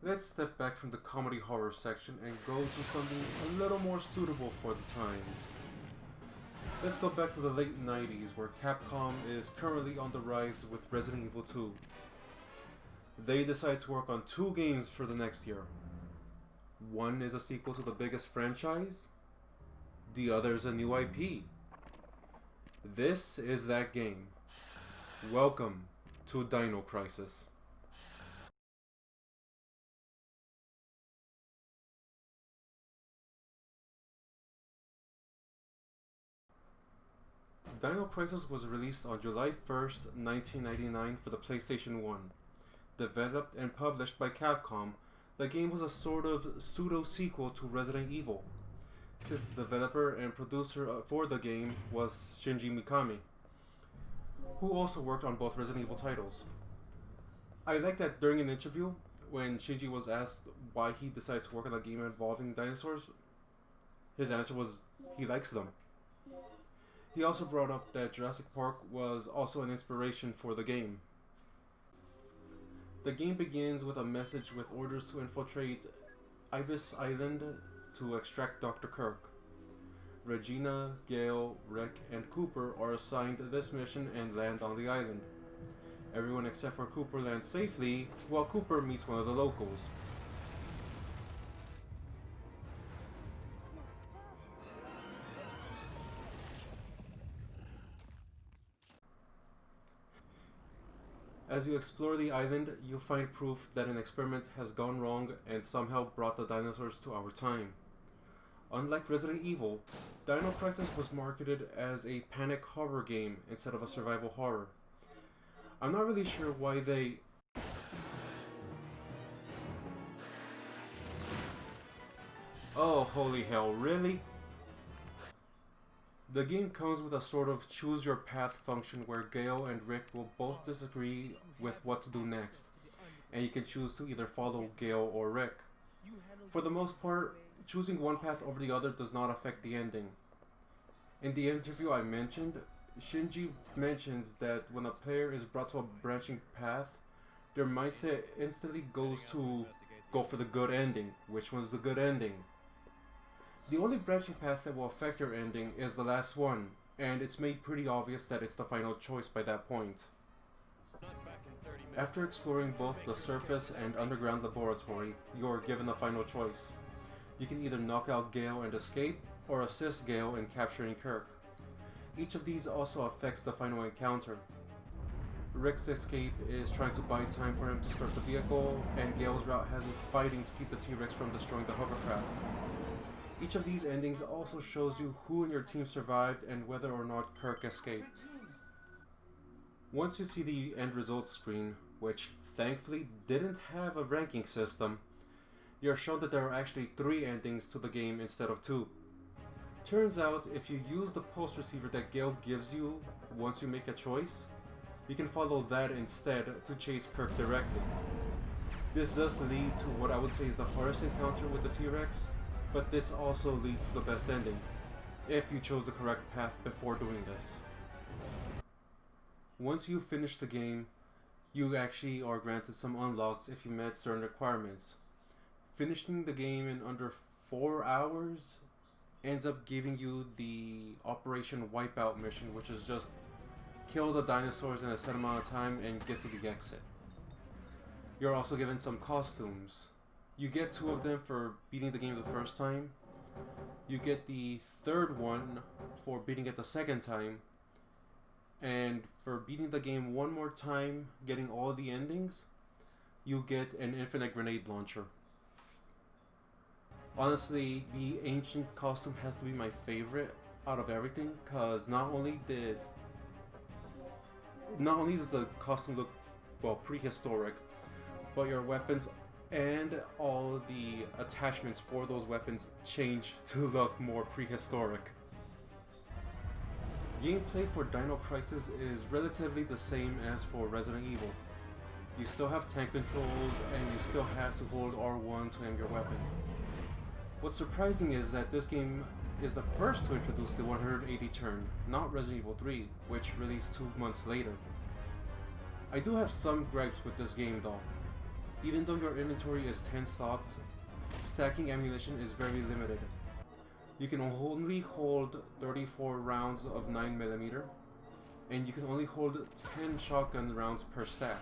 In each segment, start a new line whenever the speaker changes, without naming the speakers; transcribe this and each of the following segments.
Let's step back from the comedy horror section and go to something a little more suitable for the times. Let's go back to the late 90s where Capcom is currently on the rise with Resident Evil 2. They decide to work on two games for the next year. One is a sequel to the biggest franchise, the other is a new IP. This is that game. Welcome to Dino Crisis. Dino Crisis was released on July 1st, 1999 for the PlayStation 1. Developed and published by Capcom, the game was a sort of pseudo-sequel to Resident Evil, since the developer and producer for the game was Shinji Mikami, who also worked on both Resident Evil titles. I like that during an interview, when Shinji was asked why he decided to work on a game involving dinosaurs, his answer was he likes them. He also brought up that Jurassic Park was also an inspiration for the game. The game begins with a message with orders to infiltrate Ibis Island to extract Dr. Kirk. Regina, Gale, Rick, and Cooper are assigned this mission and land on the island. Everyone except for Cooper lands safely, while Cooper meets one of the locals. As you explore the island, you find proof that an experiment has gone wrong and somehow brought the dinosaurs to our time. Unlike Resident Evil, Dino Crisis was marketed as a panic horror game instead of a survival horror. I'm not really sure why they... Oh, holy hell, really? The game comes with a sort of choose your path function where Gale and Rick will both disagree with what to do next, and you can choose to either follow Gale or Rick. For the most part, choosing one path over the other does not affect the ending. In the interview I mentioned, Shinji mentions that when a player is brought to a branching path, their mindset instantly goes to go for the good ending. Which one's the good ending? The only branching path that will affect your ending is the last one, and it's made pretty obvious that it's the final choice by that point. After exploring both the surface and underground laboratory, you're given the final choice. You can either knock out Gale and escape, or assist Gale in capturing Kirk. Each of these also affects the final encounter. Rick's escape is trying to buy time for him to start the vehicle, and Gale's route has you fighting to keep the T-Rex from destroying the hovercraft. Each of these endings also shows you who in your team survived and whether or not Kirk escaped. Once you see the end results screen, which thankfully didn't have a ranking system, you're shown that there are actually 3 endings to the game instead of 2. Turns out, if you use the pulse receiver that Gale gives you once you make a choice, you can follow that instead to chase Kirk directly. This does lead to what I would say is the hardest encounter with the T-Rex, but this also leads to the best ending, if you chose the correct path before doing this. Once you finish the game, you actually are granted some unlocks if you met certain requirements. Finishing the game in under 4 hours ends up giving you the Operation Wipeout mission, which is just kill the dinosaurs in a set amount of time and get to the exit. You're also given some costumes. You get 2 of them for beating the game the first time. You get the third one for beating it the second time. And for beating the game one more time, getting all the endings, you get an infinite grenade launcher. Honestly, the ancient costume has to be my favorite out of everything, because not only does the costume look, well, prehistoric, but your weapons and all the attachments for those weapons change to look more prehistoric. Gameplay for Dino Crisis is relatively the same as for Resident Evil. You still have tank controls and you still have to hold R1 to aim your weapon. What's surprising is that this game is the first to introduce the 180 turn, not Resident Evil 3, which released 2 months later. I do have some gripes with this game though. Even though your inventory is 10 slots, stacking ammunition is very limited. You can only hold 34 rounds of 9mm, and you can only hold 10 shotgun rounds per stack.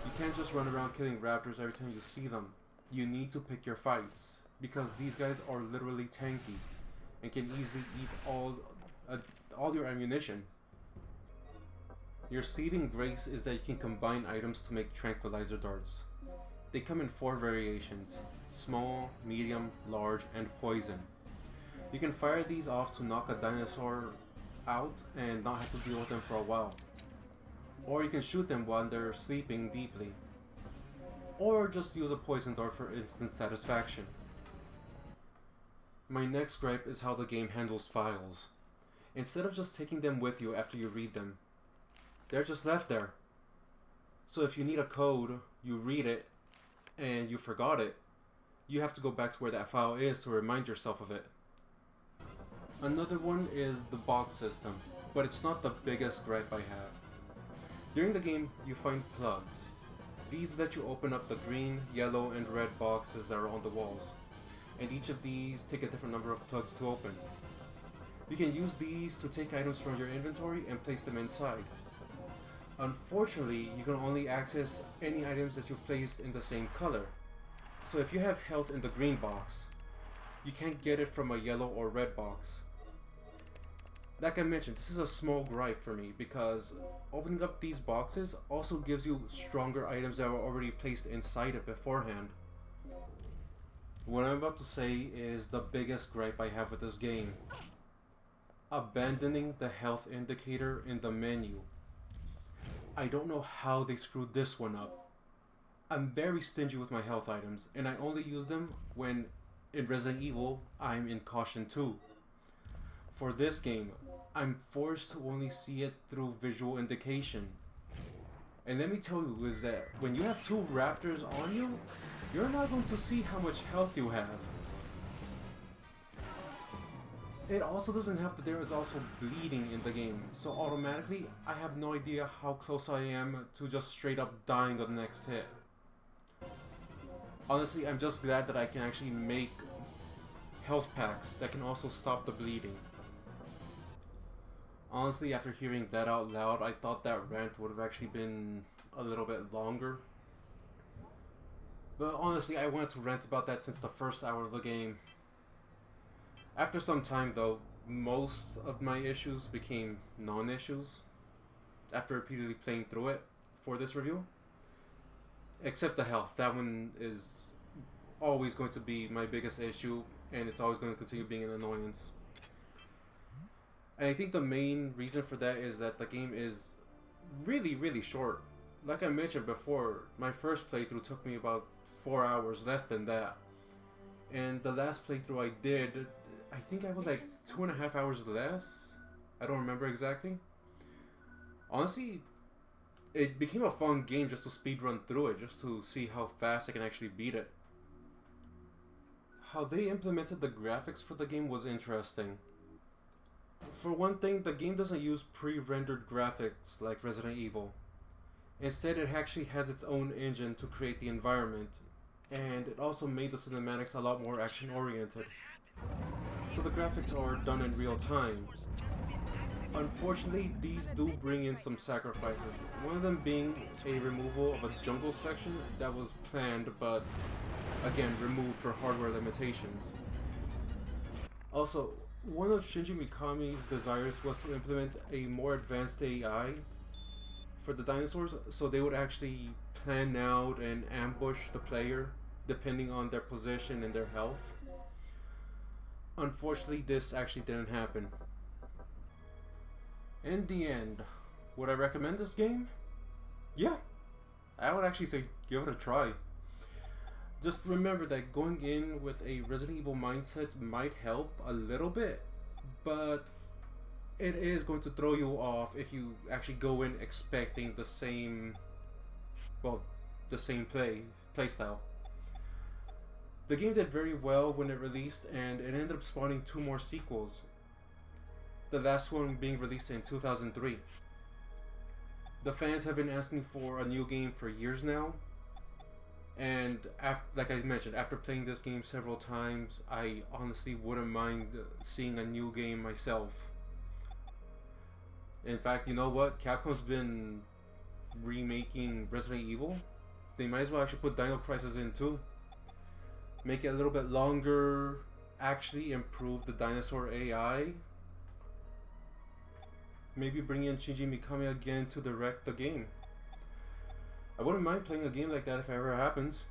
You can't just run around killing raptors every time you see them. You need to pick your fights, because these guys are literally tanky and can easily eat all your ammunition. Your saving grace is that you can combine items to make tranquilizer darts. They come in 4 variations: small, medium, large, and poison. You can fire these off to knock a dinosaur out and not have to deal with them for a while. Or you can shoot them while they're sleeping deeply. Or just use a poison dart for instant satisfaction. My next gripe is how the game handles files. Instead of just taking them with you after you read them, they're just left there. So if you need a code, you read it, and you forgot it, you have to go back to where that file is to remind yourself of it. Another one is the box system, but it's not the biggest gripe I have. During the game, you find plugs. These let you open up the green, yellow, and red boxes that are on the walls, and each of these take a different number of plugs to open. You can use these to take items from your inventory and place them inside. Unfortunately, you can only access any items that you've placed in the same color. So if you have health in the green box, you can't get it from a yellow or red box. Like I mentioned, this is a small gripe for me because opening up these boxes also gives you stronger items that were already placed inside it beforehand. What I'm about to say is the biggest gripe I have with this game. Abandoning the health indicator in the menu. I don't know how they screwed this one up. I'm very stingy with my health items, and I only use them when, in Resident Evil, I'm in Caution 2. For this game, I'm forced to only see it through visual indication. And let me tell you is that when you have 2 raptors on you, you're not going to see how much health you have. It also doesn't help that there is also bleeding in the game, so automatically I have no idea how close I am to just straight up dying on the next hit. Honestly, I'm just glad that I can actually make health packs that can also stop the bleeding. Honestly, after hearing that out loud, I thought that rant would have actually been a little bit longer. But honestly, I wanted to rant about that since the first hour of the game. After some time though, most of my issues became non-issues after repeatedly playing through it for this review. Except the health. That one is always going to be my biggest issue, and it's always going to continue being an annoyance. And I think the main reason for that is that the game is really short. Like I mentioned before, my first playthrough took me about 4 hours, less than that. And the last playthrough I did, I think I was like 2.5 hours less. I don't remember exactly. Honestly, it became a fun game just to speedrun through it, just to see how fast I can actually beat it. How they implemented the graphics for the game was interesting. For one thing, the game doesn't use pre-rendered graphics like Resident Evil. Instead, it actually has its own engine to create the environment, and it also made the cinematics a lot more action-oriented. So the graphics are done in real time. Unfortunately, these do bring in some sacrifices, one of them being a removal of a jungle section that was planned but, again, removed for hardware limitations. Also, one of Shinji Mikami's desires was to implement a more advanced AI for the dinosaurs, so they would actually plan out and ambush the player depending on their position and their health. Unfortunately, this actually didn't happen. In the end, would I recommend this game? Yeah, I would actually say give it a try. Just remember that going in with a Resident Evil mindset might help a little bit, but it is going to throw you off if you actually go in expecting the same, well, the same play style. The game did very well when it released, and it ended up spawning 2 more sequels. The last one being released in 2003. The fans have been asking for a new game for years now, And like I mentioned, after playing this game several times, I honestly wouldn't mind seeing a new game myself. In fact, you know what? Capcom's been remaking Resident Evil. They might as well actually put Dino Crisis in too. Make it a little bit longer. Actually improve the dinosaur AI. Maybe bring in Shinji Mikami again to direct the game. I wouldn't mind playing a game like that if it ever happens.